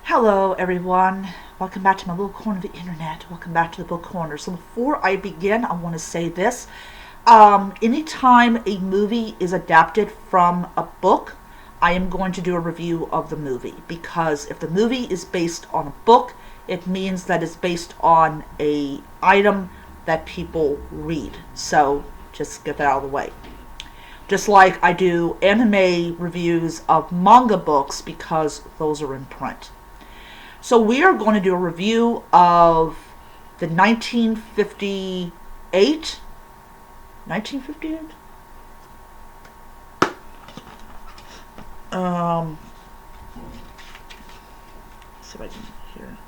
Hello, everyone. Welcome back to my little corner of the internet. Welcome back to the book corner. So before I begin, I want to say this. Anytime a movie is adapted from a book, I am going to do a review of the movie, because if the movie is based on a book, it means that it's based on a item that people read. So just get that out of the way. Just like I do anime reviews of manga books because those are in print. So we are going to do a review of the 1958. 1958? Let's see if I can hear.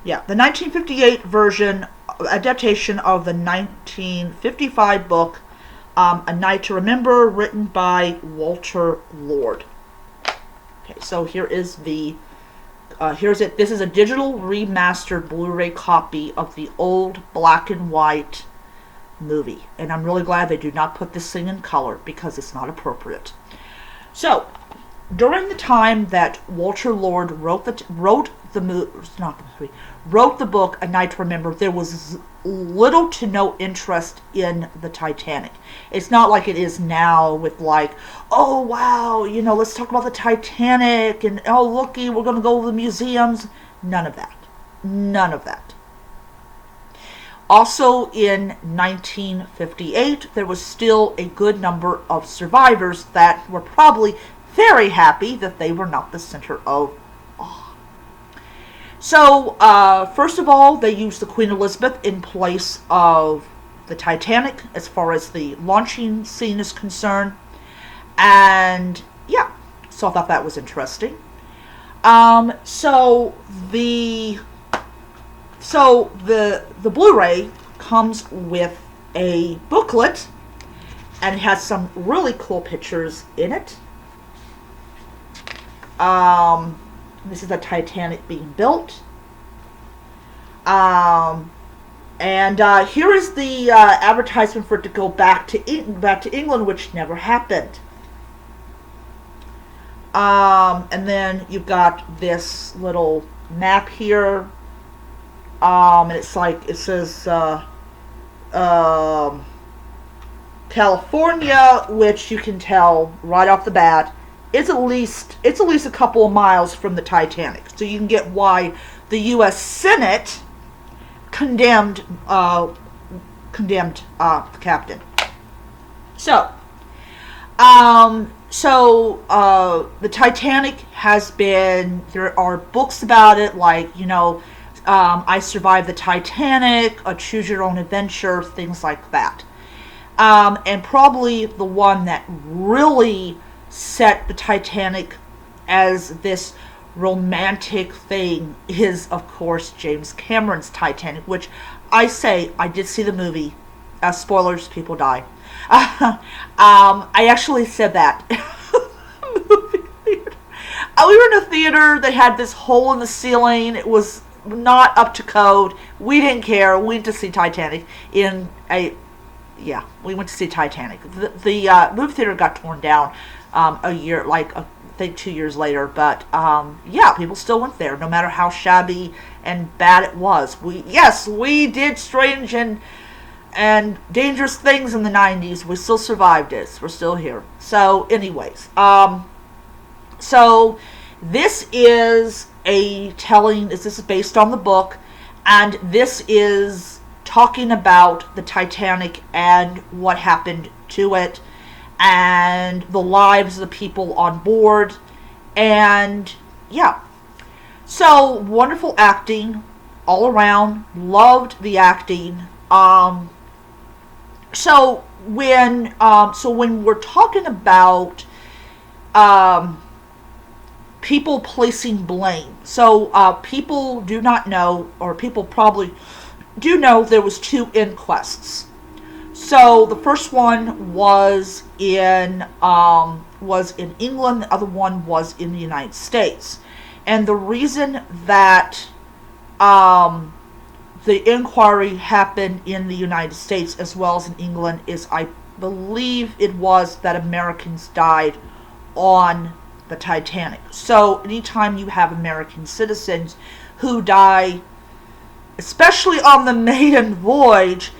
Yeah, the 1958 version, adaptation of the 1955 book, A Night to Remember, written by Walter Lord. Okay, so here's it. This is a digital remastered Blu-ray copy of the old black and white movie. And I'm really glad they do not put this thing in color because it's not appropriate. So, during the time that Walter Lord wrote the book A Night to Remember, there was little to no interest in the Titanic. It's not like it is now with like, oh wow, let's talk about the Titanic and oh looky, we're going to go to the museums. None of that. None of that. Also in 1958, there was still a good number of survivors that were probably very happy that they were not the center of awe. So, first of all, they used the Queen Elizabeth in place of the Titanic as far as the launching scene is concerned. And, yeah, so I thought that was interesting. So the Blu-ray comes with a booklet, and it has some really cool pictures in it. This is the Titanic being built. And here is the advertisement for it to go back to England, which never happened. And then you've got this little map here. And it's like, it says California, which you can tell right off the bat it's at least a couple of miles from the Titanic. So you can get why the U.S. Senate condemned the captain. So, the Titanic has been, there are books about it, like, I Survived the Titanic, A Choose Your Own Adventure, things like that. And probably the one that really set the Titanic as this romantic thing is, of course, James Cameron's Titanic, which I did see the movie. Spoilers, people die. I actually said that. Movie theater. We were in a theater that had this hole in the ceiling. It was not up to code. We didn't care. We went to see Titanic we went to see Titanic. The movie theater got torn down a year, I think 2 years later, but people still went there, no matter how shabby and bad it was. We did strange and dangerous things in the 90s. We still survived it. We're still here. So anyways, so this is this is based on the book, and this is talking about the Titanic and what happened to it, and the lives of the people on board, and so wonderful acting all around. Loved the acting. So when we're talking about people placing blame, so people do not know, or people probably do know, there was 2 inquests. So the first one was in England, the other one was in the United States. And the reason that the inquiry happened in the United States as well as in England is, I believe it was that Americans died on the Titanic. So anytime you have American citizens who die, especially on the maiden voyage,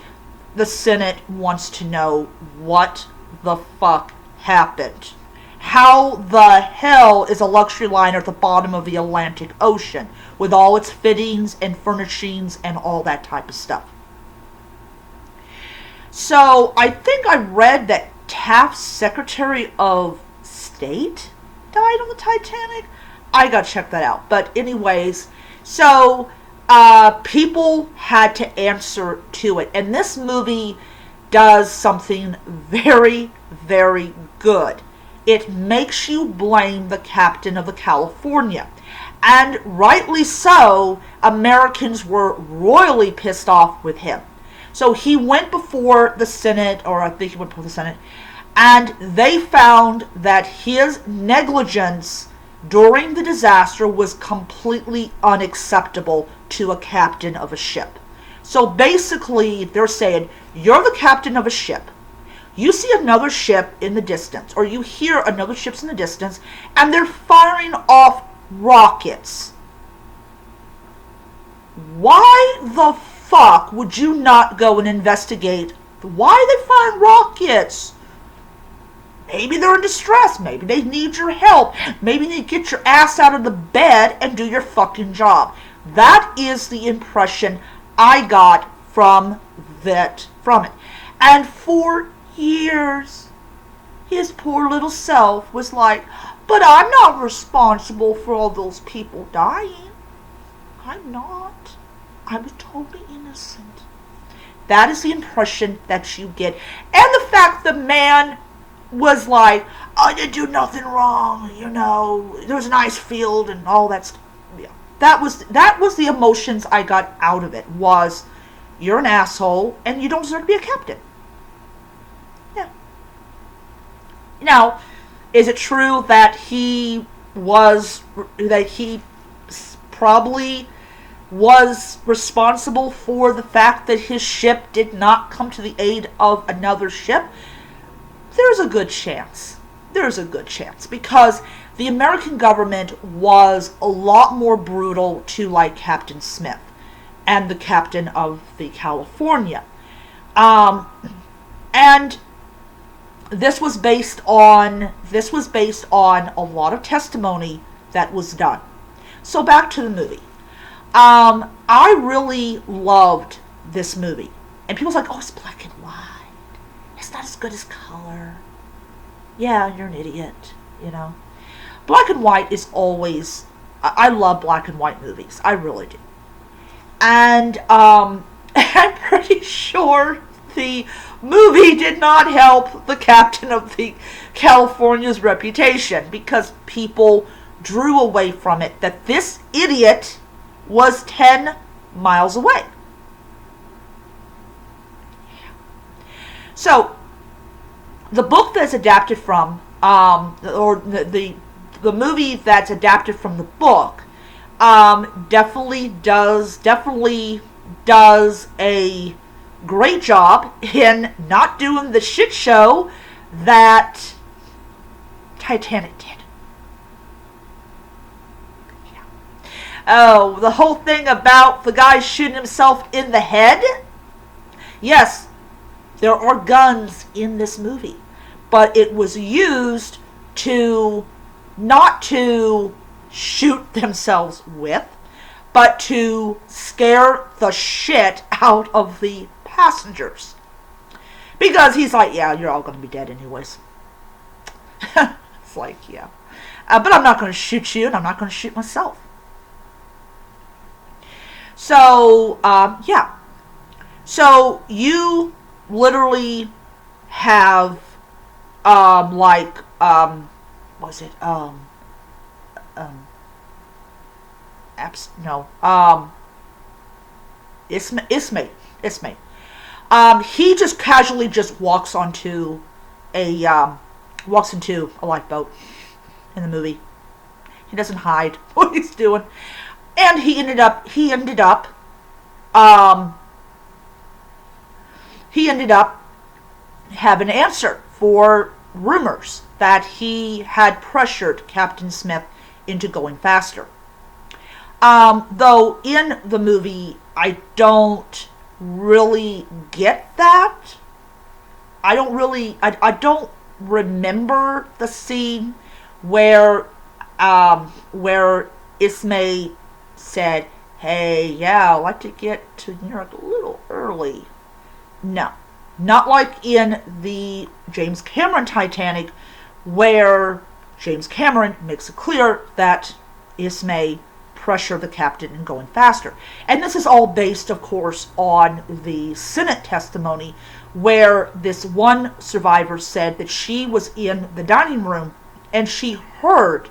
the Senate wants to know what the fuck happened. How the hell is a luxury liner at the bottom of the Atlantic Ocean with all its fittings and furnishings and all that type of stuff? So I think I read that Taft's Secretary of State died on the Titanic. I gotta check that out. But anyways, so people had to answer to it. And this movie does something very, very good. It makes you blame the captain of the California. And rightly so, Americans were royally pissed off with him. So he went before the Senate, or I think he went before the Senate, and they found that his negligence during the disaster was completely unacceptable to a captain of a ship. So basically, they're saying, you're the captain of a ship. You see another ship in the distance, or you hear another ship's in the distance, and they're firing off rockets. Why the fuck would you not go and investigate why they firing rockets? Maybe they're in distress. Maybe they need your help. Maybe you need to get your ass out of the bed and do your fucking job. That is the impression I got from it. And for years, his poor little self was like, but I'm not responsible for all those people dying. I'm not. I was totally innocent. That is the impression that you get. And the fact the man was like, I didn't do nothing wrong, you know, there was a nice field and all that stuff. Yeah. That was the emotions I got out of it, was you're an asshole and you don't deserve to be a captain. Yeah. Now, is it true that he probably was responsible for the fact that his ship did not come to the aid of another ship? There's a good chance. There's a good chance, because the American government was a lot more brutal to, like, Captain Smith and the captain of the California. And this was based on a lot of testimony that was done. So back to the movie. I really loved this movie. And people's like, oh, it's black and white. It's not as good as color. Yeah, you're an idiot, you know. Black and white is always... I love black and white movies. I really do. And I'm pretty sure the movie did not help the captain of the California's reputation, because people drew away from it that this idiot was 10 miles away. So, the book that's adapted from, or the movie that's adapted from the book, definitely does a great job in not doing the shit show that Titanic did. Yeah. Oh, the whole thing about the guy shooting himself in the head? Yes, there are guns in this movie, but it was used to not to shoot themselves with, but to scare the shit out of the passengers. Because he's like, yeah, you're all going to be dead anyways. It's like, yeah. But I'm not going to shoot you, and I'm not going to shoot myself. So, yeah. So, you literally have, Ismay. He just casually just walks into a lifeboat in the movie. He doesn't hide what he's doing. And he ended up having an answer for rumors that he had pressured Captain Smith into going faster. Though in the movie, I don't really get that. I don't remember the scene where, where Ismay said, "Hey, yeah, I'd like to get to New York a little early." No. Not like in the James Cameron Titanic, where James Cameron makes it clear that Ismay pressured the captain in going faster. And this is all based, of course, on the Senate testimony, where this one survivor said that she was in the dining room and she heard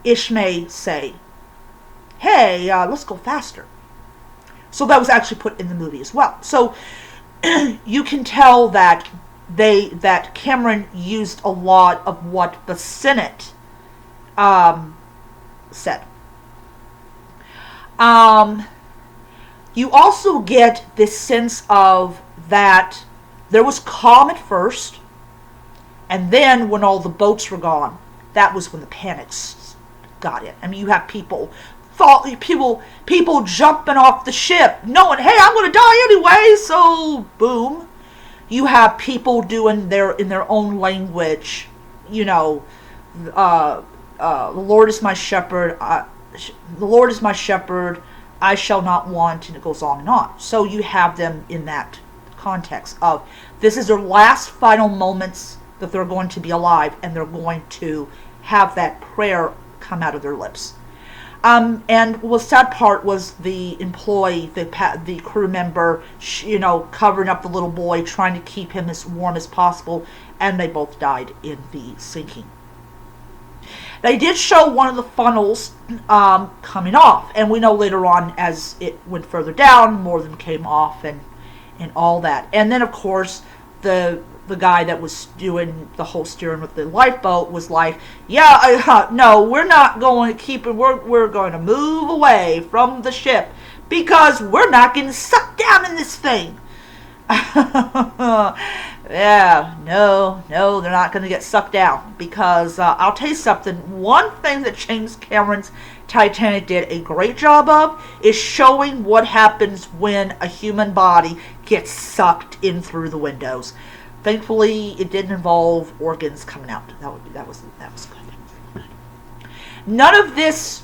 Ismay say, "Hey, let's go faster." So that was actually put in the movie as well. So you can tell that Cameron used a lot of what the Senate said. You also get this sense of that there was calm at first, and then when all the boats were gone, that was when the panics got in. I mean, you have people jumping off the ship, knowing, "Hey, I'm going to die anyway," so boom. You have people doing in their own language, the Lord is my shepherd, the Lord is my shepherd, I shall not want, and it goes on and on. So you have them in that context of this is their last final moments that they're going to be alive, and they're going to have that prayer come out of their lips. And the sad part was the employee, the crew member, covering up the little boy, trying to keep him as warm as possible, and they both died in the sinking. They did show one of the funnels coming off, and we know later on as it went further down, more of them came off and all that. And then, of course, the guy that was doing the whole steering with the lifeboat was like, "Yeah, no, we're not going to keep it. We're going to move away from the ship because we're not getting sucked down in this thing." Yeah, no, they're not going to get sucked down because I'll tell you something. One thing that James Cameron's Titanic did a great job of is showing what happens when a human body gets sucked in through the windows. Thankfully, it didn't involve organs coming out. That was good. None of this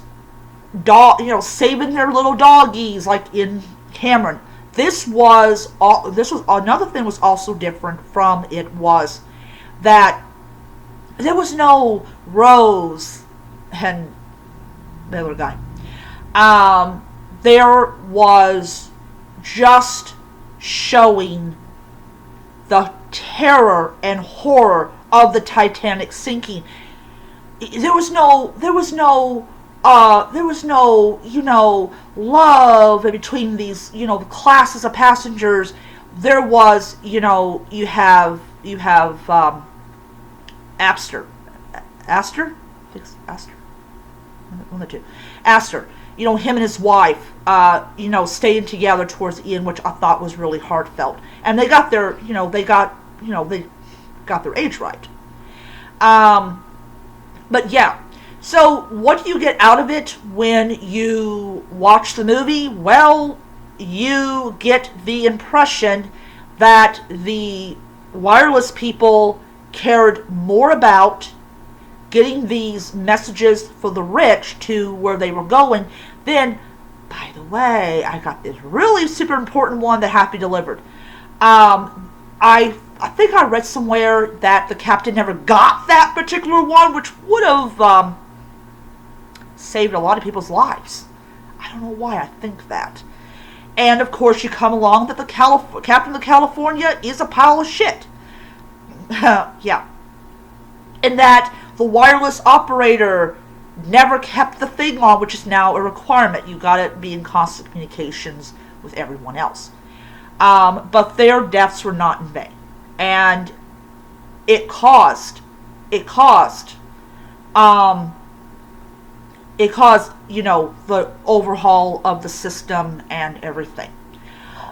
saving their little doggies like in Cameron. This was another thing was also different from it was that there was no Rose and the other guy. There was just showing the terror and horror of the Titanic sinking. There was no love between these, classes of passengers. There was, you have Astor, one of the two, Astor, him and his wife, staying together towards the end, which I thought was really heartfelt. And they got their, they got their age right. But yeah. So what do you get out of it when you watch the movie? Well, you get the impression that the wireless people cared more about getting these messages for the rich to where they were going than, by the way, I got this really super important one that had to be delivered. I think I read somewhere that the captain never got that particular one, which would have saved a lot of people's lives. I don't know why I think that. And of course you come along that the Captain of California is a pile of shit. Yeah. And that the wireless operator never kept the thing on, which is now a requirement. You gotta be in constant communications with everyone else. But their deaths were not in vain. And it caused, the overhaul of the system and everything.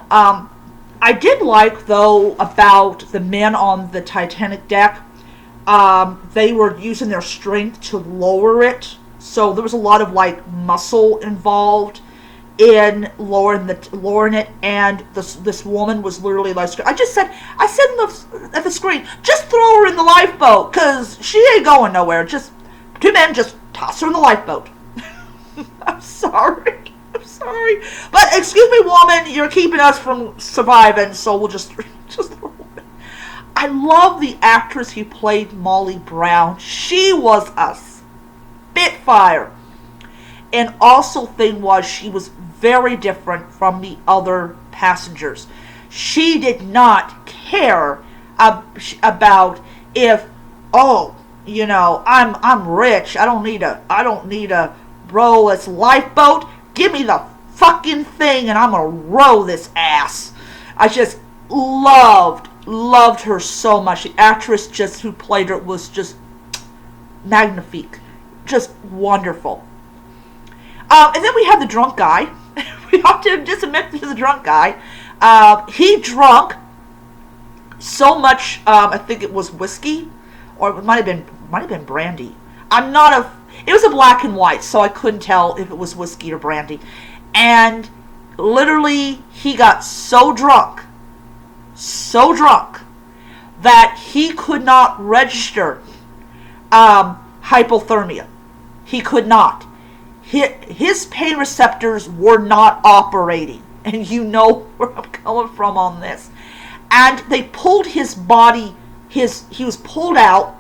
I did like, though, about the men on the Titanic deck. They were using their strength to lower it. So there was a lot of like muscle involved in lowering it, and this woman was literally like, I said at the screen, just throw her in the lifeboat, cause she ain't going nowhere. Just two men, just toss her in the lifeboat. I'm sorry, but excuse me, woman, you're keeping us from surviving, so we'll just throw her. I love the actress who played Molly Brown. She was a spitfire. And also thing was, she was very different from the other passengers. She did not care about if, oh, I'm rich. I don't need a row this lifeboat. Give me the fucking thing and I'm gonna row this ass. I just loved her so much. The actress just who played her was just magnifique, just wonderful. And then we have the drunk guy. We have to just admit to the drunk guy. He drunk so much. I think it was whiskey, or it might have been brandy. It was a black and white, so I couldn't tell if it was whiskey or brandy. And literally, he got so drunk that he could not register hypothermia. He could not. His pain receptors were not operating. And you know where I'm coming from on this. And they pulled his body, he was pulled out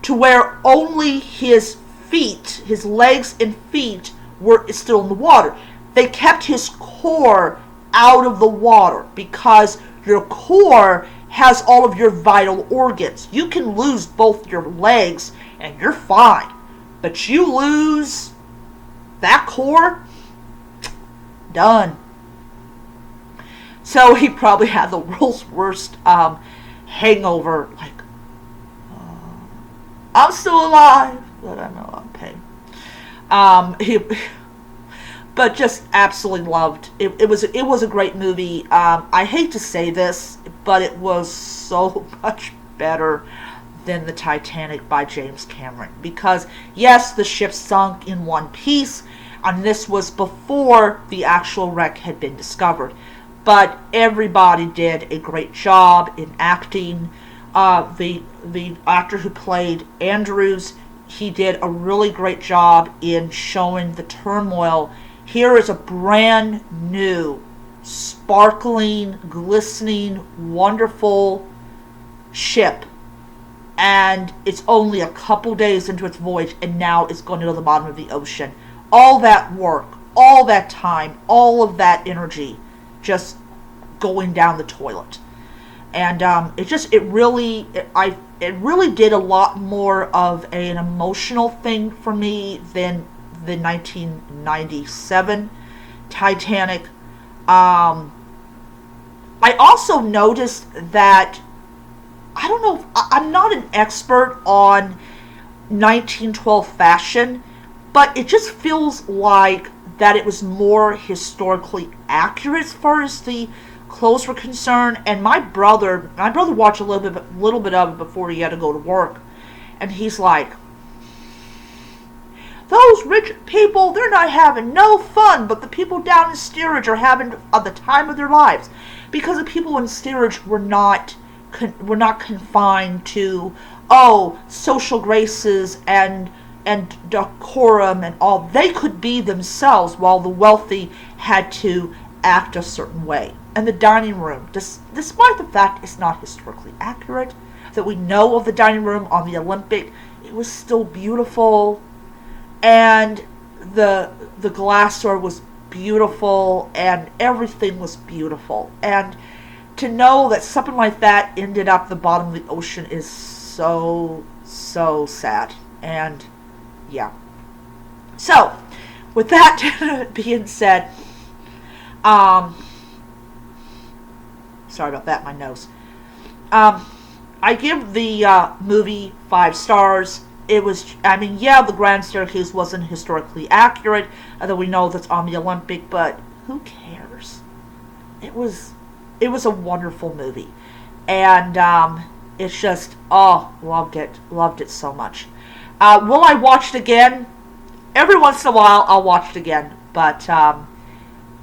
to where only his feet, his legs and feet were still in the water. They kept his core out of the water because your core has all of your vital organs. You can lose both your legs and you're fine. But you lose that core, done. So he probably had the world's worst hangover. Like, I'm still alive, but I know I'm pain. But just absolutely loved it. It was a great movie. I hate to say this, but it was so much better than the Titanic by James Cameron. Because yes, the ship sunk in one piece, and this was before the actual wreck had been discovered. But everybody did a great job in acting. The actor who played Andrews, he did a really great job in showing the turmoil. Here is a brand new, sparkling, glistening, wonderful ship. And it's only a couple days into its voyage, and now it's going to the bottom of the ocean. All that work, all that time, all of that energy just going down the toilet. And it really did a lot more of an emotional thing for me than the 1997 Titanic. I also noticed that, I don't know, I'm not an expert on 1912 fashion, but it just feels like that it was more historically accurate as far as the clothes were concerned. And my brother watched a little bit of it before he had to go to work, and he's like, those rich people, they're not having no fun, but the people down in steerage are having the time of their lives, because the people in steerage were not confined to social graces and decorum and all. They could be themselves, while the wealthy had to act a certain way. And the dining room, despite the fact it's not historically accurate, that we know of the dining room on the Olympic, it was still beautiful. And the glassware was beautiful, and everything was beautiful. And to know that something like that ended up the bottom of the ocean is so, so sad. And yeah. So, with that being said, sorry about that, my nose. I give the movie 5 stars. It was, the Grand Staircase wasn't historically accurate, although we know that's on the Olympic, but who cares? It was a wonderful movie. And It's just, oh, loved it so much. Will I watch it again? Every once in a while, I'll watch it again, but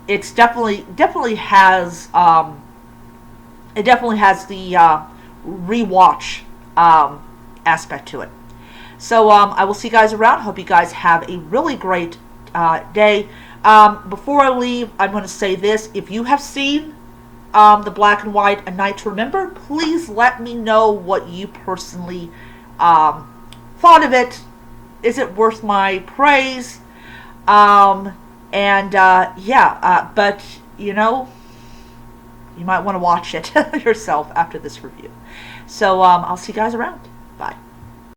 it's definitely has it definitely has the rewatch aspect to it. So I will see you guys around. Hope you guys have a really great day. Before I leave, I'm going to say this: if you have seen the Black and White A Night to Remember, please let me know what you personally thought of it. Is it worth my praise? But you might want to watch it yourself after this review. So I'll see you guys around. Bye.